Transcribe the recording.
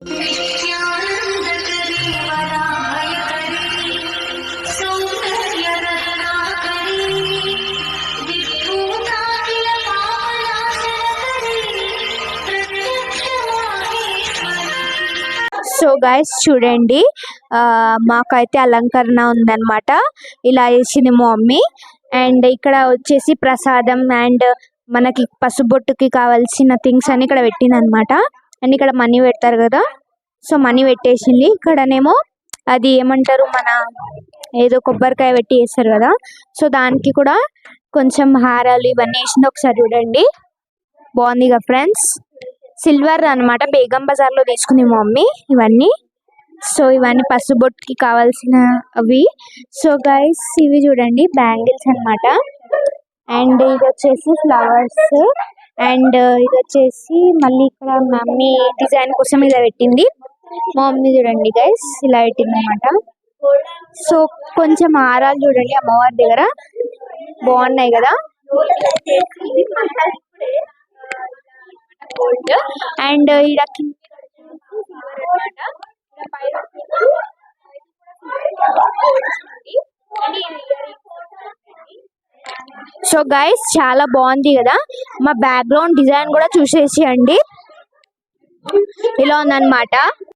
So guys చూడండి, మాకైతే అలంకరణ ఉందన్నమాట. ఇలా వేసింది మా మమ్మీ. అండ్ ఇక్కడ వచ్చేసి ప్రసాదం అండ్ మనకి పసుబొట్టుకి కావాల్సిన థింగ్స్ అన్ని ఇక్కడ పెట్టింది అనమాట. అండ్ ఇక్కడ మనీ పెడతారు కదా, సో మనీ పెట్టేసింది. ఇక్కడనేమో అది ఏమంటారు, మన ఏదో కొబ్బరికాయ పెట్టి వేస్తారు కదా, సో దానికి కూడా కొంచెం హారాలు ఇవన్నీ వేసింది. ఒకసారి చూడండి, బాగుంది కదా ఫ్రెండ్స్. సిల్వర్ అన్నమాట, బేగం బజార్ లో తీసుకుంది మా మమ్మీ ఇవన్నీ. సో ఇవన్నీ పసుబొట్టుకి కావాల్సిన అవి. సో గైస్ ఇవి చూడండి బ్యాంగిల్స్ అన్నమాట. అండ్ ఇది వచ్చేసి ఫ్లవర్స్. అండ్ ఇది వచ్చేసి మళ్ళీ ఇక్కడ మమ్మీ డిజైన్ కోసం ఇలా పెట్టింది. మా మమ్మీ చూడండి గైస్ ఇలా పెట్టింది అనమాట. సో కొంచెం హారాలు చూడండి అమ్మవారి దగ్గర, బాగున్నాయి కదా. అండ్ ఇక్కడ సో గైస్ చాలా బాగుంది కదా. మా బ్యాక్గ్రౌండ్ డిజైన్ కూడా చూసేసేయండి, ఇలా ఉందన్నమాట.